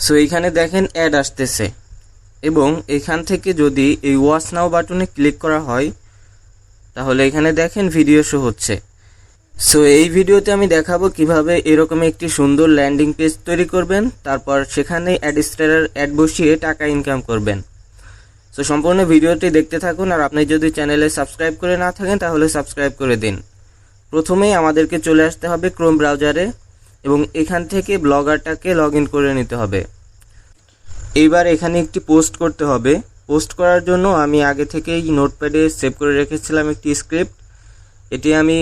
So এইখানে দেখেন add আসতেছে এবং এখান থেকে যদি এই ওয়াচ নাও বাটনে ক্লিক করা হয় তাহলে এখানে দেখেন ভিডিও শো হচ্ছে। সো এই ভিডিওতে আমি দেখাবো কিভাবে এরকম একটি সুন্দর ল্যান্ডিং পেজ তৈরি করবেন, তারপর সেখানে অ্যাডস্টারের অ্যাড বসিয়ে টাকা ইনকাম করবেন। সো সম্পূর্ণ ভিডিওটি দেখতে থাকুন, আর আপনি যদি চ্যানেলে সাবস্ক্রাইব করে না থাকেন তাহলে সাবস্ক্রাইব করে দিন। প্রথমেই আমাদেরকে চলে আসতে হবে ক্রোম ব্রাউজারে এবং এখান থেকে ব্লগারটাকে লগ ইন করে নিতে হবে। এইবার এখানে একটি পোস্ট করতে হবে। পোস্ট করার জন্য আমি আগে থেকেই নোটপ্যাডে সেভ করে রেখেছিলাম একটি স্ক্রিপ্ট। এটি আমি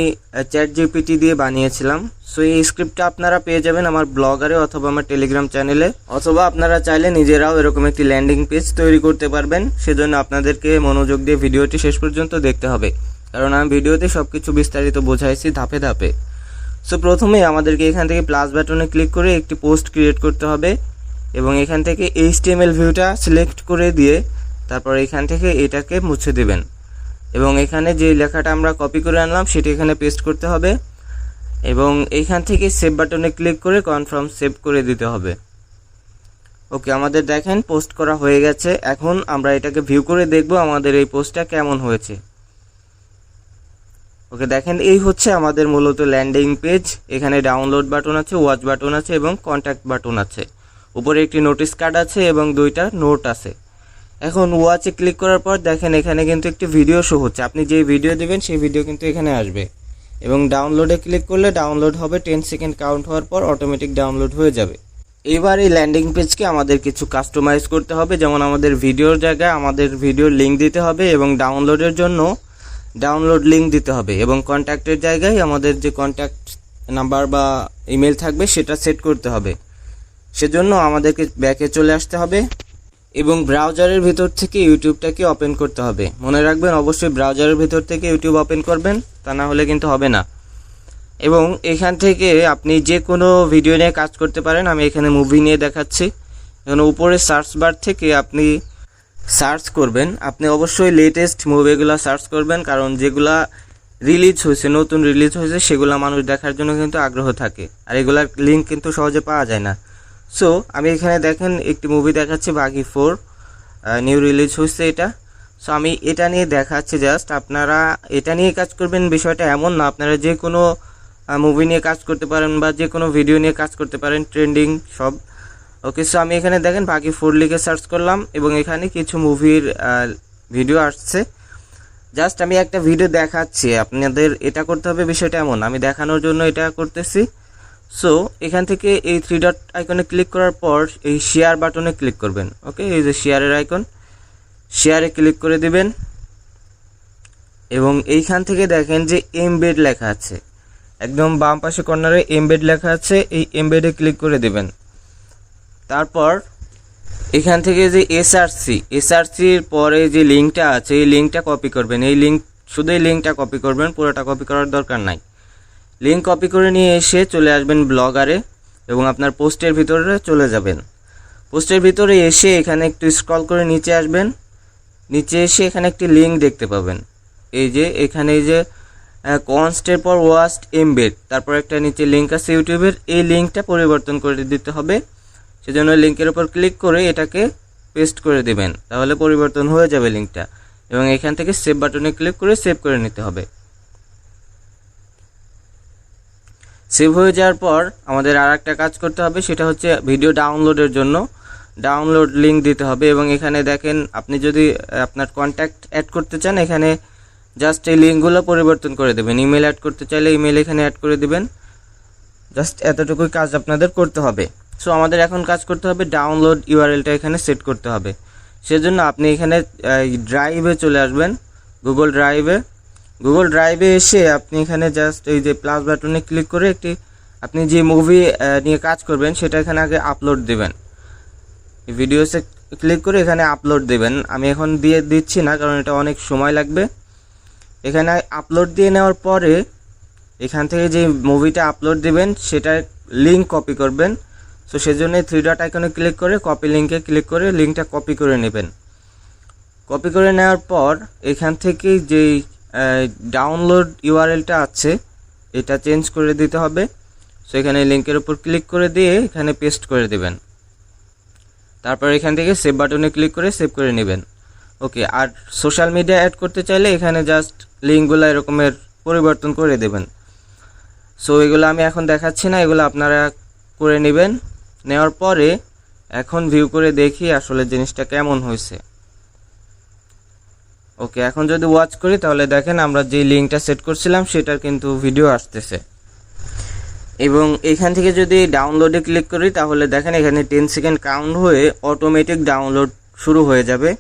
ChatGPT দিয়ে বানিয়েছিলাম। সো এই স্ক্রিপ্টটা আপনারা পেয়ে যাবেন আমার ব্লগারে অথবা আমার টেলিগ্রাম চ্যানেলে, অথবা আপনারা চাইলে নিজেরাও এরকম একটি ল্যান্ডিং পেজ তৈরি করতে পারবেন। সেজন্য আপনাদেরকে মনোযোগ দিয়ে ভিডিওটি শেষ পর্যন্ত দেখতে হবে, কারণ আমি ভিডিওতে সবকিছু বিস্তারিত বোঝাইছি ধাপে ধাপে। সো প্রথমে আমাদেরকে এখান থেকে প্লাস বাটনে ক্লিক করে একটি পোস্ট ক্রিয়েট করতে হবে এবং এখান থেকে HTML ভিউটা সিলেক্ট করে দিয়ে তারপর এখান থেকে এটাকে মুছে দেবেন এবং এখানে যে লেখাটা আমরা কপি করে আনলাম সেটা এখানে পেস্ট করতে হবে এবং এইখান থেকে সেভ বাটনে ক্লিক করে কনফার্ম সেভ করে দিতে হবে। ওকে, আমাদের দেখেন পোস্ট করা হয়ে গেছে। এখন আমরা এটাকে ভিউ করে দেখব আমাদের এই পোস্টটা কেমন হয়েছে। ওকে, দেখেন এই হচ্ছে আমাদের মূলত ল্যান্ডিং পেজ। এখানে ডাউনলোড বাটন আছে, ওয়াচ বাটন আছে এবং কন্ট্যাক্ট বাটন আছে। উপরে একটি নোটিশ কার্ড আছে এবং দুইটা নোট আছে। এখন ওয়াচে ক্লিক করার পর দেখেন এখানে কিন্তু একটি ভিডিও শো হচ্ছে। আপনি যে ভিডিও দিবেন সেই ভিডিও কিন্তু এখানে আসবে এবং ডাউনলোডে ক্লিক করলে ডাউনলোড হবে। 10 সেকেন্ড কাউন্ট হওয়ার পর অটোমেটিক ডাউনলোড হয়ে যাবে। এবার এই ল্যান্ডিং পেজকে আমাদের কিছু কাস্টমাইজ করতে হবে, যেমন আমাদের ভিডিওর জায়গায় আমাদের ভিডিওর লিঙ্ক দিতে হবে এবং ডাউনলোডের জন্য ডাউনলোড লিঙ্ক দিতে হবে এবং কন্ট্যাক্টের জায়গায় আমাদের যে কন্ট্যাক্ট নাম্বার বা ইমেল থাকবে সেটা সেট করতে হবে। সেজন্য আমাদেরকে ব্যাকে চলে আসতে হবে এবং ব্রাউজারের ভিতর থেকে ইউটিউবটাকে ওপেন করতে হবে। মনে রাখবেন অবশ্যই ব্রাউজারের ভিতর থেকে ইউটিউব ওপেন করবেন, তা না হলে কিন্তু হবে না। এবং এখান থেকে আপনি যে কোনো ভিডিও নিয়ে কাজ করতে পারেন। আমি এখানে মুভি নিয়ে দেখাচ্ছি। এখানে উপরে সার্চ বার থেকে আপনি সার্চ করবেন। আপনি অবশ্যই লেটেস্ট মুভিগুলো সার্চ করবেন, কারণ যেগুলা রিলিজ হয়েছে, নতুন রিলিজ হয়েছে, সেগুলো মানুষ দেখার জন্য কিন্তু আগ্রহ থাকে, আর এগুলার লিঙ্ক কিন্তু সহজে পাওয়া যায় না। সো আমি এখানে দেখেন একটি মুভি দেখাচ্ছি, বাঘি 4 নিউ রিলিজ হয়েছে এটা। সো আমি এটা নিয়ে দেখাচ্ছি জাস্ট। আপনারা এটা নিয়ে কাজ করবেন বিষয়টা এমন না, আপনারা যে কোনো মুভি নিয়ে কাজ করতে পারেন বা যে কোনো ভিডিও নিয়ে কাজ করতে পারেন, ট্রেন্ডিং সব। ওকে, সো আমি এখানে দেখেন বাঘি 4 লিখে সার্চ করলাম এবং এখানে কিছু মুভির ভিডিও আসছে। জাস্ট আমি একটা ভিডিও দেখাচ্ছি, আপনাদের এটা করতে হবে বিষয়টা এমন, আমি দেখানোর জন্য এটা করতেছি। সো এখান থেকে এই 3 ডট আইকনে ক্লিক করার পর এই শেয়ার বাটনে ক্লিক করবেন। ওকে, এই যে শেয়ারের আইকন, শেয়ারে ক্লিক করে দিবেন এবং এইখান থেকে দেখেন যে এমবেড লেখা আছে, একদম বাম পাশে কর্নারে এমবেড লেখা আছে, এই এমবেডে ক্লিক করে দিবেন। তারপর এখান থেকে যে এসআরসির পরে যে লিঙ্কটা আছে এই লিঙ্কটা কপি করবেন। এই লিঙ্ক শুধু এই লিঙ্কটা কপি করবেন, পুরোটা কপি করার দরকার নাই। লিঙ্ক কপি করে নিয়ে এসে চলে আসবেন ব্লগারে এবং আপনার পোস্টের ভিতরে চলে যাবেন। পোস্টের ভিতরে এসে এখানে একটু স্ক্রল করে নিচে আসবেন। নিচে এসে এখানে একটি লিঙ্ক দেখতে পাবেন, এই যে এখানে এই যে কনস্টের পর ওয়াস্ট এমবেড, তারপর একটা নিচে লিঙ্ক আছে ইউটিউবের। এই লিঙ্কটা পরিবর্তন করে দিতে হবে। সেজন্য লিঙ্কের উপর ক্লিক করে এটাকে পেস্ট করে দিবেন, তাহলে পরিবর্তন হয়ে যাবে লিঙ্কটা। এবং এখান থেকে সেভ বাটনে ক্লিক করে সেভ করে নিতে হবে। সেভ হয়ে যাওয়ার পর আমাদের আর একটা কাজ করতে হবে, সেটা হচ্ছে ভিডিও ডাউনলোডের জন্য ডাউনলোড লিঙ্ক দিতে হবে। এবং এখানে দেখেন আপনি যদি আপনার কন্ট্যাক্ট অ্যাড করতে চান, এখানে জাস্ট এই লিঙ্কগুলো পরিবর্তন করে দেবেন। ইমেল অ্যাড করতে চাইলে ইমেল এখানে অ্যাড করে দিবেন। জাস্ট এতটুকুই কাজ আপনাদের করতে হবে। সো আমাদের এখন কাজ করতে হবে ডাউনলোড ইউআরএলটা এখানে সেট করতে হবে। সেজন্য আপনি এখানে ড্রাইভে চলে আসবেন, গুগল ড্রাইভে এসে আপনি এখানে জাস্ট এই যে প্লাস বাটনে ক্লিক করে একটি আপনি যে মুভি নিয়ে কাজ করবেন সেটা এখানে আগে আপলোড দেবেন। ভিডিওসে ক্লিক করে এখানে আপলোড দেবেন। আমি এখন দিচ্ছি না, কারণ এটা অনেক সময় লাগবে। এখানে আপলোড দিয়ে নেওয়ার পরে এখান থেকে যে মুভিটা আপলোড দিবেন সেটার লিঙ্ক কপি করবেন। সো সেজন্য 3 ডট আইকনে ক্লিক করে কপি লিঙ্কে ক্লিক করে লিঙ্কটা কপি করে নেবেন। কপি করে নেওয়ার পর এখান থেকে যেই ডাউনলোড ইউআরএলটা আছে এটা চেঞ্জ করে দিতে হবে। সো এখানে লিঙ্কের উপর ক্লিক করে দিয়ে এখানে পেস্ট করে দেবেন। তারপর এখান থেকে সেভ বাটনে ক্লিক করে সেভ করে নেবেন। ওকে, আর সোশ্যাল মিডিয়া অ্যাড করতে চাইলে এখানে জাস্ট লিঙ্কগুলো এরকমের পরিবর্তন করে দেবেন। সো এগুলো আমি এখন দেখাচ্ছি না, এগুলো আপনারা করে নেবেন। নেওয়ার পরে এখন ভিউ করে দেখি আসলে জিনিসটা কেমন হয়েছে। ওকে, এখন যদি ওয়াচ করি তাহলে দেখেন আমরা যে লিঙ্কটা সেট করছিলাম সেটার কিন্তু ভিডিও আসতেছে। এবং এখান থেকে যদি ডাউনলোডে ক্লিক করি তাহলে দেখেন এখানে 10 সেকেন্ড কাউন্ট হয়ে অটোমেটিক ডাউনলোড শুরু হয়ে যাবে।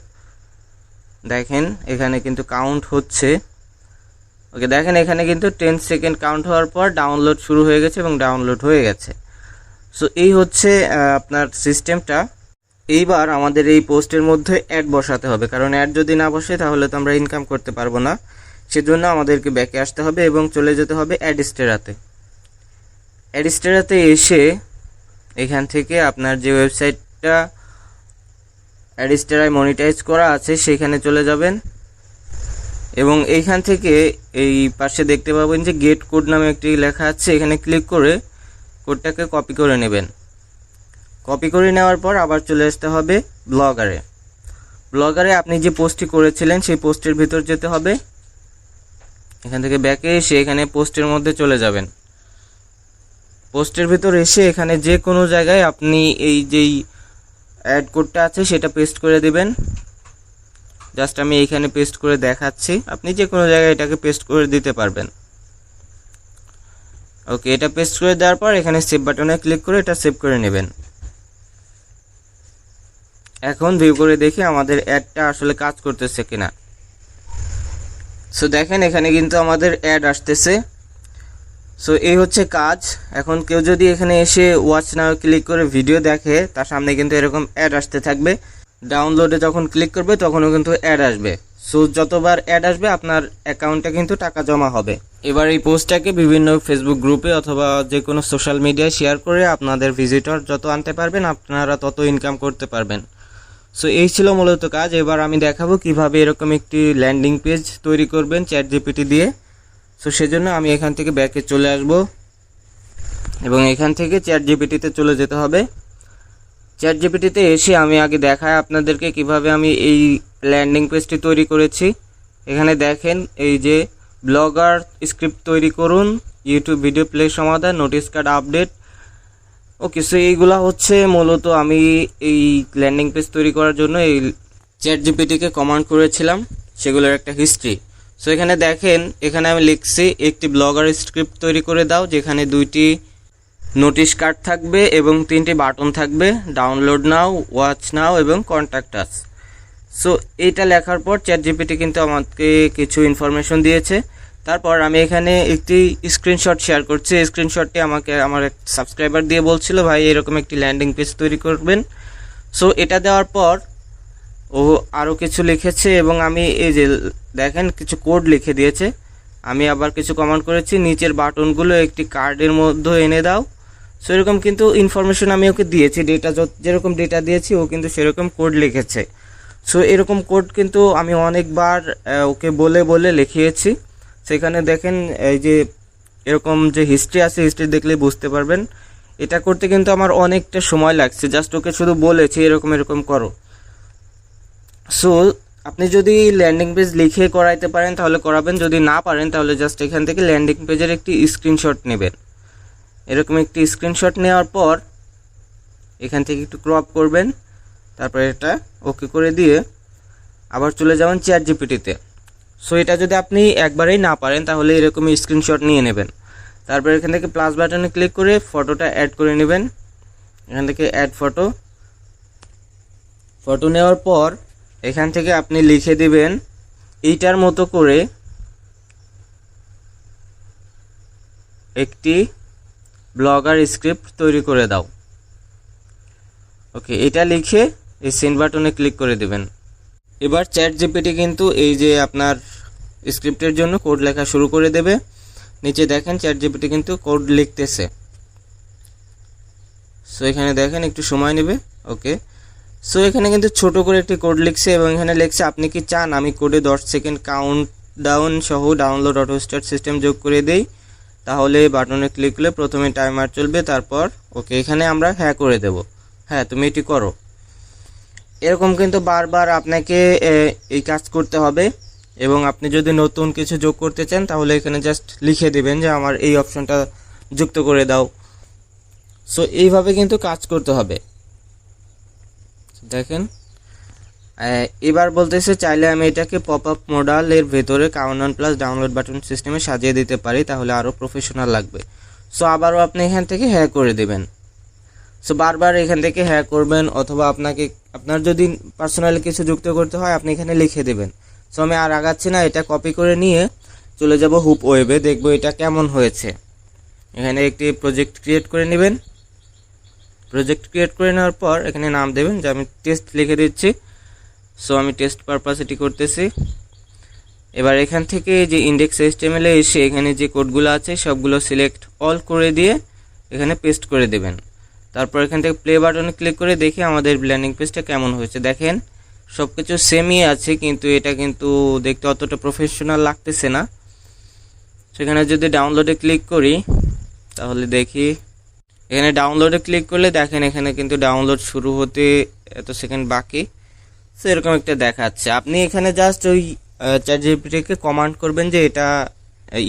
দেখেন এখানে কিন্তু কাউন্ট হচ্ছে। ওকে, দেখেন এখানে কিন্তু 10 সেকেন্ড কাউন্ট হওয়ার পর ডাউনলোড শুরু হয়ে গেছে এবং ডাউনলোড হয়ে গেছে। সো এই হচ্ছে আপনার সিস্টেমটা। এইবার আমাদের এই পোস্টের মধ্যে অ্যাড বসাতে হবে, কারণ অ্যাড যদি না বসে তাহলে তো আমরা ইনকাম করতে পারবো না। সেজন্য আমাদেরকে ব্যাকে আসতে হবে এবং চলে যেতে হবে অ্যাডস্টেরাতে। অ্যাডস্টেরাতে এসে এখান থেকে আপনার যে ওয়েবসাইটটা অ্যাডস্টেরায় মনিটাইজ করা আছে সেখানে চলে যাবেন এবং এইখান থেকে এই পাশে দেখতে পাবেন যে গেট কোড নামে একটি লেখা আছে, এখানে ক্লিক করে কোডটাকে কপি করে নেবেন। কপি করে নেওয়ার পর আবার চলে আসতে হবে ব্লগারে। ব্লগারে আপনি যে পোস্টটি করেছিলেন সেই পোস্টের ভিতর যেতে হবে। এখান থেকে ব্যাকে এসে এখানে পোস্টের মধ্যে চলে যাবেন। পোস্টের ভিতর এসে এখানে যে কোনো জায়গায় আপনি এই যেই অ্যাড কোডটা আছে সেটা পেস্ট করে দিবেন। জাস্ট আমি এইখানে পেস্ট করে দেখাচ্ছি, আপনি যে কোনো জায়গায় এটাকে পেস্ট করে দিতে পারবেন। ওকে, এটা পেস্ট করে দেওয়ার পর এখানে সেভ বাটনে ক্লিক করে এটা সেভ করে নেবেন। এখন ভিউ করে দেখি আমাদের অ্যাডটা আসলে কাজ করতেছে কিনা। সো দেখেন এখানে কিন্তু আমাদের অ্যাড আসতেছে। সো এই হচ্ছে কাজ। এখন কেউ যদি এখানে এসে ওয়াচ নাও ক্লিক করে ভিডিও দেখে তার সামনে কিন্তু এরকম অ্যাড আসতে থাকবে। ডাউনলোডে যখন ক্লিক করবে তখনও কিন্তু অ্যাড আসবে। সো যতবার অ্যাড আসবে আপনার অ্যাকাউন্টে কিন্তু টাকা জমা হবে। এবার এই পোস্টটাকে বিভিন্ন ফেসবুক গ্রুপে অথবা যে কোনো সোশ্যাল মিডিয়ায় শেয়ার করে আপনাদের ভিজিটর যত আনতে পারবেন আপনারা তত ইনকাম করতে পারবেন। সো এই ছিল মূলত কাজ। এবার আমি দেখাবো কিভাবে এরকম একটি ল্যান্ডিং পেজ তৈরি করবেন চ্যাট জিপিটি দিয়ে। সো সেজন্য আমি এখান থেকে ব্যাকে চলে আসব এবং এখান থেকে চ্যাট জিপিটিতে চলে যেতে হবে। চ্যাট জিপিটিতে এসে আমি আগে দেখাই আপনাদেরকে কিভাবে আমি এই ল্যান্ডিং পেজটি তৈরি করেছি। এখানে দেখেন এই যে ব্লগার স্ক্রিপ্ট তৈরি করুন, ইউটিউব ভিডিও প্লে সমাধান, নোটিশ কার্ড আপডেট। ওকে, সো এইগুলা হচ্ছে মূলত আমি এই ল্যান্ডিং পেজ তৈরি করার জন্য এই চ্যাট জিপিটিকে কমান্ড করেছিলাম, সেগুলোর একটা হিস্ট্রি। সো এখানে দেখেন এখানে আমি লিখছি একটি ব্লগার স্ক্রিপ্ট তৈরি করে দাও যেখানে 2টি নোটিশ কার্ড থাকবে এবং 3টি বাটন থাকবে, ডাউনলোড নাও, ওয়াচ নাও এবং কন্ট্যাক্ট আস। সো এইটা লেখার পর চ্যাট জিপিটি কিন্তু আমাকে কিছু ইনফরমেশন দিয়েছে। তারপর আমি এখানে একটি স্ক্রিনশট শেয়ার করছি। এই স্ক্রিনশটটি আমাকে আমার এক সাবস্ক্রাইবার দিয়ে বলছিল ভাই এরকম একটি ল্যান্ডিং পেজ তৈরি করবেন। সো এটা দেওয়ার পর ও আরও কিছু লিখেছে এবং আমি এই যে দেখেন কিছু কোড লিখে দিয়েছে। আমি আবার কিছু কমেন্ট করেছি, নিচের বাটনগুলো একটি কার্ডের মধ্যে এনে দাও। সো এরকম কিন্তু ইনফরমেশন আমি ওকে দিয়েছি, ডেটা যেরকম ডেটা দিয়েছি ও কিন্তু সেরকম কোড লিখেছে। সো এরকম কোড কিন্তু আমি অনেকবার ওকে বলে বলে লিখিয়েছি। সেখানে দেখেন এই যে এরকম যে হিস্ট্রি আছে, হিস্ট্রি দেখলে বুঝতে পারবেন। এটা করতে কিন্তু আমার অনেকটা সময় লাগছে, জাস্ট ওকে শুধু বলেছি এরকম এরকম করো। সো আপনি যদি ল্যান্ডিং পেজ লিখে করাইতে পারেন তাহলে করাবেন, যদি না পারেন তাহলে জাস্ট এখান থেকে ল্যান্ডিং পেজের একটি স্ক্রিনশট নেবেন। এরকম একটি স্ক্রিনশট নেওয়ার পর এখান থেকে একটু ক্রপ করবেন, তারপরে এটা ওকে করে দিয়ে আবার চলে যাবেন চ্যাট জিপিটিতে। সো এটা যদি আপনি একবারেই না পারেন তাহলে এরকমই স্ক্রিনশট নিয়ে নেবেন। তারপর এখান থেকে প্লাস বাটনে ক্লিক করে ফটোটা অ্যাড করে নেবেন। এখান থেকে অ্যাড ফটো নেওয়ার পর এখান থেকে আপনি লিখে দিবেন এইটার মতো করে একটি ব্লগার স্ক্রিপ্ট তৈরি করে দাও। ওকে, এটা লিখে এই সেন্ড বাটনে ক্লিক করে দেবেন। এবার চ্যাট জিপিটি কিন্তু এই যে আপনার স্ক্রিপ্টের জন্য কোড লেখা শুরু করে দেবে। নিচে দেখেন চ্যাট জিপিটি কিন্তু কোড লিখতেছে। সো এখানে দেখেন একটু সময় নেবে। ওকে, সো এখানে কিন্তু ছোট করে একটি কোড লিখছে এবং এখানে লিখছে আপনি কি চান আমি কোডে 10 সেকেন্ড কাউন্ট ডাউন সহ ডাউনলোড অটো স্টার্ট সিস্টেম যোগ করে দেই, তাহলে বাটনে ক্লিক করলে প্রথমে টাইমার চলবে। তারপর ওকে, এখানে আমরা হ্যাঁ করে দেব, হ্যাঁ তুমি এটি করো। এরকম কিন্তু বারবার আপনাকে এই কাজ করতে হবে। এবং আপনি যদি নতুন কিছু যোগ করতে চান তাহলে এখানে জাস্ট লিখে দিবেন যে আমার এই অপশনটা যুক্ত করে দাও। সো এইভাবে কিন্তু কাজ করতে হবে। দেখেন এবার বলতেছে চাইলে আমি এটাকে পপ আপ মডেলের ভেতরে কাউন্টডাউন প্লাস ডাউনলোড বাটন সিস্টেমে সাজিয়ে দিতে পারি, তাহলে আরও প্রফেশনাল লাগবে। সো আবারও আপনি এখান থেকে হ্যাঁ করে দেবেন। সো বারবার এখান থেকে হ্যাঁ করবেন, অথবা আপনার যদি পার্সোনালি কিছু যুক্ত করতে হয় আপনি এখানে লিখে দেবেন। সো আমি আর আগাচ্ছি না, এটা কপি করে নিয়ে চলে যাব হুপ ওয়েবে, দেখবো এটা কেমন হয়েছে। এখানে একটি প্রজেক্ট ক্রিয়েট করে নেবেন। প্রজেক্ট ক্রিয়েট করে নেওয়ার পর এখানে নাম দেবেন, যে আমি টেস্ট লিখে দিচ্ছি। সো আমি টেস্ট পারপাস এটি করতেছি। এবার এখান থেকে যে ইন্ডেক্স HTML এ এসে এখানে যে কোডগুলো আছে সবগুলো সিলেক্ট অল করে দিয়ে এখানে পেস্ট করে দেবেন। তারপর এখান থেকে প্লে বাটনে ক্লিক করে দেখি আমাদের ল্যান্ডিং পেজটা কেমন হয়েছে। দেখেন সব কিছু সেমই আছে, কিন্তু এটা কিন্তু দেখতে অতটা প্রফেশনাল লাগতেছে না। সেখানে যদি ডাউনলোডে ক্লিক করি তাহলে দেখি, এখানে ডাউনলোডে ক্লিক করলে দেখেন এখানে কিন্তু ডাউনলোড শুরু হতে এত সেকেন্ড বাকি। সো এরকম একটা দেখাচ্ছে। আপনি এখানে জাস্ট ওই চ্যাটজিপিটিকে কমান্ড করবেন যে এটা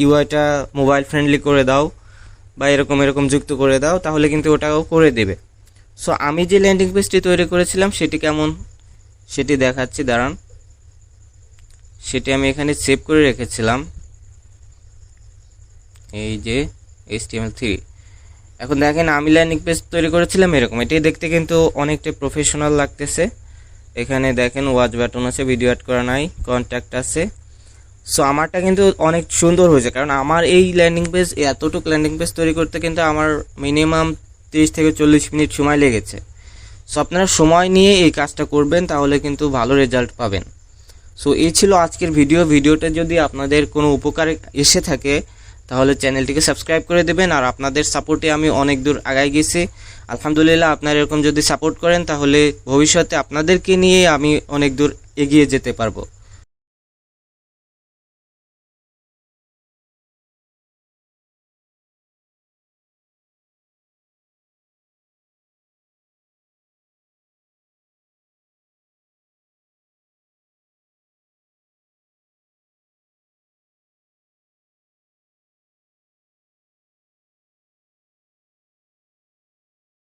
ইউআইটা মোবাইল ফ্রেন্ডলি করে দাও বা এরকম যুক্ত করে দাও, তাহলে কিন্তু ওটাও করে দেবে। সো আমি যে ল্যান্ডিং পেজটি তৈরি করেছিলাম সেটি কেমন সেটি দেখাচ্ছি, দাঁড়ান। সেটি আমি এখানে সেভ করে রেখেছিলাম, এই যে HTML3। এখন দেখেন আমি ল্যান্ডিং পেজ তৈরি করেছিলাম এরকম, এটি দেখতে কিন্তু অনেকটা প্রফেশনাল লাগতেছে। এখানে দেখেন ওয়াচ বাটন আছে, ভিডিও অ্যাড করা নাই, কন্ট্যাক্ট আছে। সো আমারটা কিন্তু অনেক সুন্দর হয়েছে, কারণ আমার এই ল্যান্ডিং পেজ এতটুকু ল্যান্ডিং পেজ তৈরি করতে কিন্তু আমার মিনিমাম 30 থেকে 40 মিনিট সময় লেগেছে। সো আপনারা সময় নিয়ে এই কাজটা করবেন, তাহলে কিন্তু ভালো রেজাল্ট পাবেন। সো এই ছিল আজকের ভিডিওটা যদি আপনাদের কোনো উপকারে এসে থাকে তাহলে চ্যানেলটিকে সাবস্ক্রাইব করে দেবেন। আর আপনাদের সাপোর্টে আমি অনেক দূর আগায় গেছি, আলহামদুলিল্লাহ। আপনারা এরকম যদি সাপোর্ট করেন তাহলে ভবিষ্যতে আপনাদেরকে নিয়ে আমি অনেক দূর এগিয়ে যেতে পারবো।